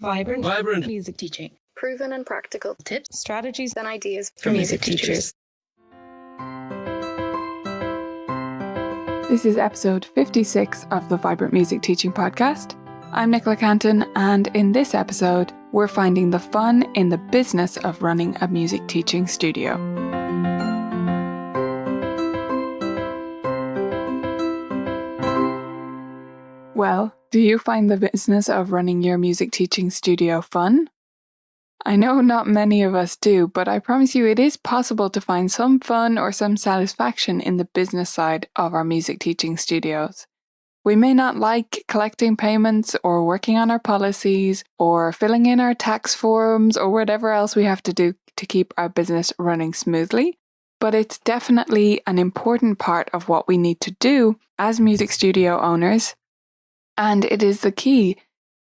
Vibrant music teaching. Proven and practical Tips, strategies, and ideas for music teachers. This is episode 56 of the Vibrant Music Teaching Podcast. I'm Nicola Canton, and in this episode, we're finding the fun in the business of running a music teaching studio. Well, do you find the business of running your music teaching studio fun? I know not many of us do, but I promise you it is possible to find some fun or some satisfaction in the business side of our music teaching studios. We may not like collecting payments or working on our policies or filling in our tax forms or whatever else we have to do to keep our business running smoothly, but it's definitely an important part of what we need to do as music studio owners. And it is the key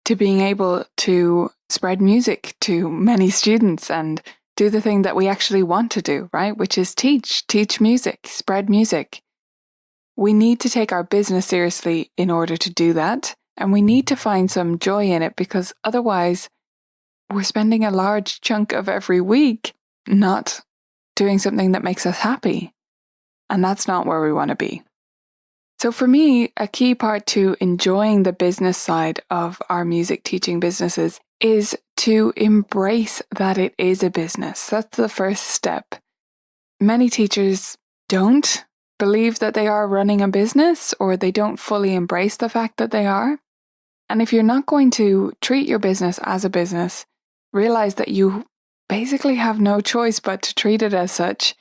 to being able to spread music to many students and do the thing that we actually want to do, right? Which is teach music, spread music. We need to take our business seriously in order to do that. And we need to find some joy in it, because otherwise we're spending a large chunk of every week not doing something that makes us happy. And that's not where we want to be. So for me, a key part to enjoying the business side of our music teaching businesses is to embrace that it is a business. That's the first step. Many teachers don't believe that they are running a business, or they don't fully embrace the fact that they are. And if you're not going to treat your business as a business, realize that you basically have no choice but to treat it as such,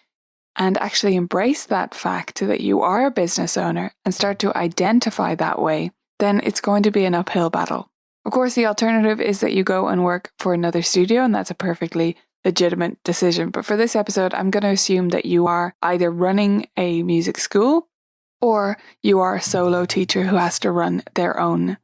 and actually embrace that fact that you are a business owner and start to identify that way, then it's going to be an uphill battle. Of course, the alternative is that you go and work for another studio, and that's a perfectly legitimate decision. But for this episode, I'm going to assume that you are either running a music school or you are a solo teacher who has to run their own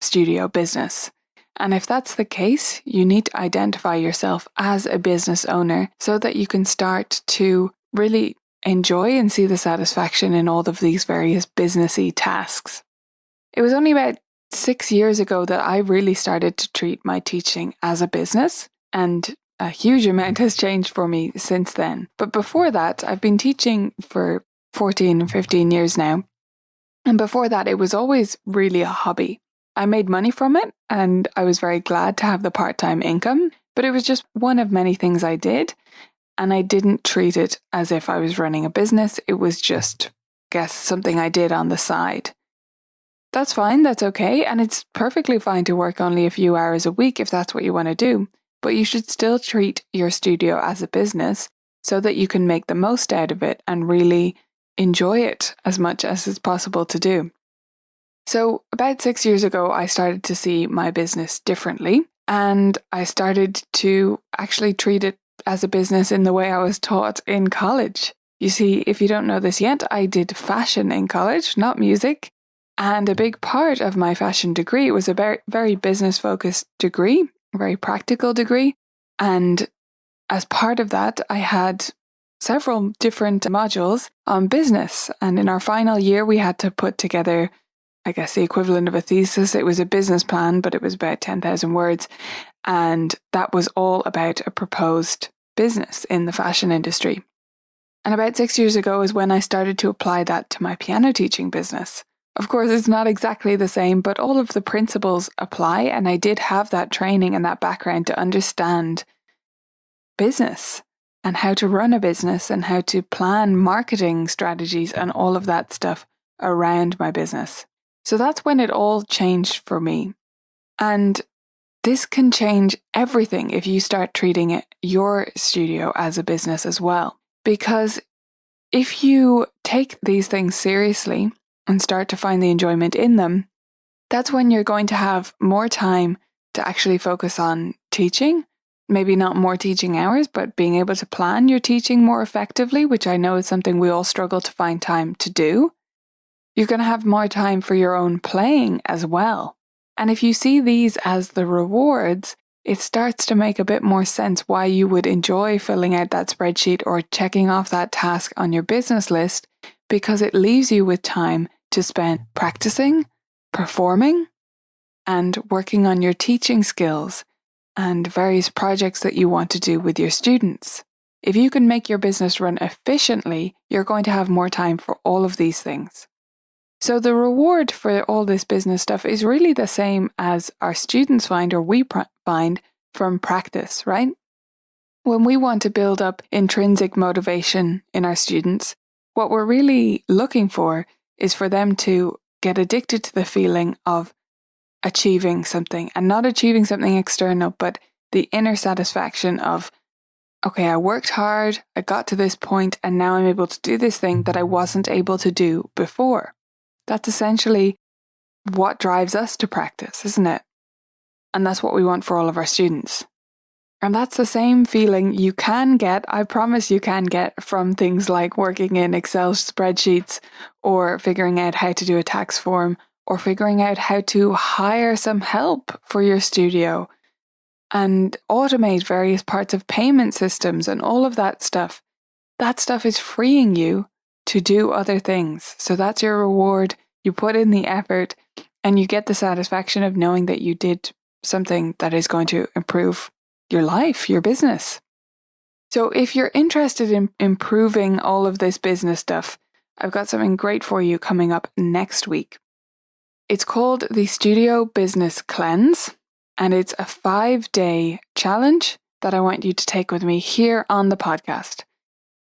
studio business. And if that's the case, you need to identify yourself as a business owner so that you can start to really enjoy and see the satisfaction in all of these various businessy tasks. It was only about 6 years ago that I really started to treat my teaching as a business, and a huge amount has changed for me since then. But before that, I've been teaching for 14 and 15 years now. And before that, it was always really a hobby. I made money from it, and I was very glad to have the part-time income, but it was just one of many things I did. And I didn't treat it as if I was running a business. It was just, something I did on the side. That's fine, that's okay, and it's perfectly fine to work only a few hours a week if that's what you want to do. But you should still treat your studio as a business so that you can make the most out of it and really enjoy it as much as it's possible to do. So about 6 years ago, I started to see my business differently, and I started to actually treat it as a business in the way I was taught in college. You see, if you don't know this yet, I did fashion in college, not music. And a big part of my fashion degree was a very business-focused degree, a very practical degree. And as part of that, I had several different modules on business. And in our final year, we had to put together, the equivalent of a thesis. It was a business plan, but it was about 10,000 words. And that was all about a proposed business in the fashion industry. And about 6 years ago is when I started to apply that to my piano teaching business. Of course, it's not exactly the same, but all of the principles apply. And I did have that training and that background to understand business and how to run a business and how to plan marketing strategies and all of that stuff around my business. So that's when it all changed for me. And this can change everything if you start treating your studio as a business as well. Because if you take these things seriously and start to find the enjoyment in them, that's when you're going to have more time to actually focus on teaching. Maybe not more teaching hours, but being able to plan your teaching more effectively, which I know is something we all struggle to find time to do. You're going to have more time for your own playing as well. And if you see these as the rewards, it starts to make a bit more sense why you would enjoy filling out that spreadsheet or checking off that task on your business list, because it leaves you with time to spend practicing, performing, and working on your teaching skills and various projects that you want to do with your students. If you can make your business run efficiently, you're going to have more time for all of these things. So the reward for all this business stuff is really the same as our students find or we find from practice, right? When we want to build up intrinsic motivation in our students, what we're really looking for is for them to get addicted to the feeling of achieving something, and not achieving something external, but the inner satisfaction of, okay, I worked hard, I got to this point, and now I'm able to do this thing that I wasn't able to do before. That's essentially what drives us to practice, isn't it? And that's what we want for all of our students. And that's the same feeling you can get, I promise you can get, from things like working in Excel spreadsheets, or figuring out how to do a tax form, or figuring out how to hire some help for your studio and automate various parts of payment systems and all of that stuff. That stuff is freeing you to do other things. So that's your reward. You put in the effort and you get the satisfaction of knowing that you did something that is going to improve your life, your business. So if you're interested in improving all of this business stuff, I've got something great for you coming up next week. It's called the Studio Business Cleanse, and it's a 5-day challenge that I want you to take with me here on the podcast.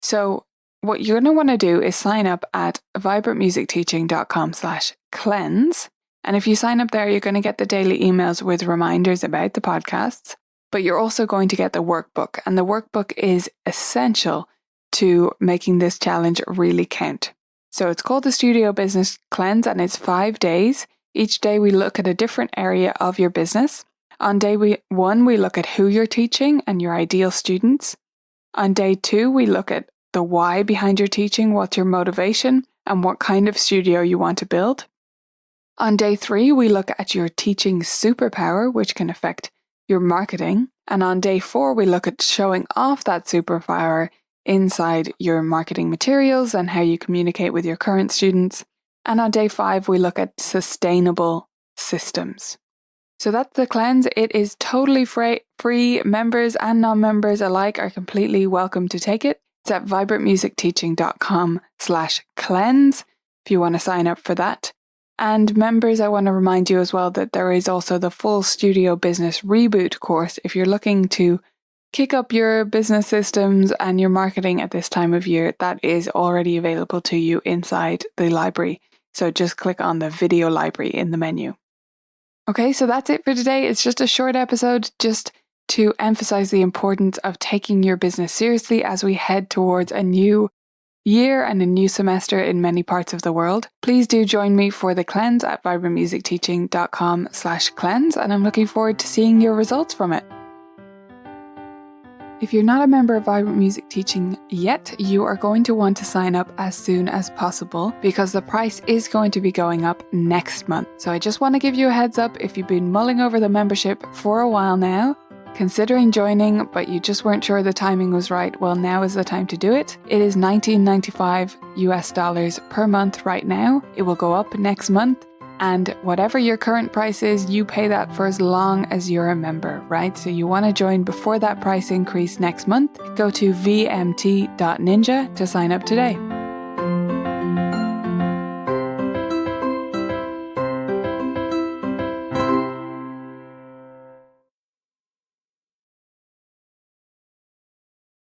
So what you're going to want to do is sign up at vibrantmusicteaching.com/cleanse. And if you sign up there, you're going to get the daily emails with reminders about the podcasts, but you're also going to get the workbook. And the workbook is essential to making this challenge really count. So it's called the Studio Business Cleanse, and it's 5 days. Each day we look at a different area of your business. On day 1, we look at who you're teaching and your ideal students. On day 2, we look at the why behind your teaching, what's your motivation, and what kind of studio you want to build. On day 3, we look at your teaching superpower, which can affect your marketing. And on day 4, we look at showing off that superpower inside your marketing materials and how you communicate with your current students. And on day 5, we look at sustainable systems. So that's the cleanse. It is totally free. Members and non-members alike are completely welcome to take it. It's at vibrantmusicteaching.com/cleanse if you want to sign up for that. And members, I want to remind you as well that there is also the full Studio Business Reboot course if you're looking to kick up your business systems and your marketing at this time of year. That is already available to you inside the library. So just click on the video library in the menu. Okay, so that's it for today. It's just a short episode just to emphasize the importance of taking your business seriously as we head towards a new year and a new semester in many parts of the world. Please do join me for the cleanse at vibrantmusicteaching.com/cleanse, and I'm looking forward to seeing your results from it. If you're not a member of Vibrant Music Teaching yet, you are going to want to sign up as soon as possible because the price is going to be going up next month. So I just want to give you a heads up if you've been mulling over the membership for a while now, considering joining, but you just weren't sure the timing was right, well, now is the time to do it. It is $19.95 per month right now. It will go up next month. And whatever your current price is, you pay that for as long as you're a member, right? So you want to join before that price increase next month. Go to vmt.ninja to sign up today.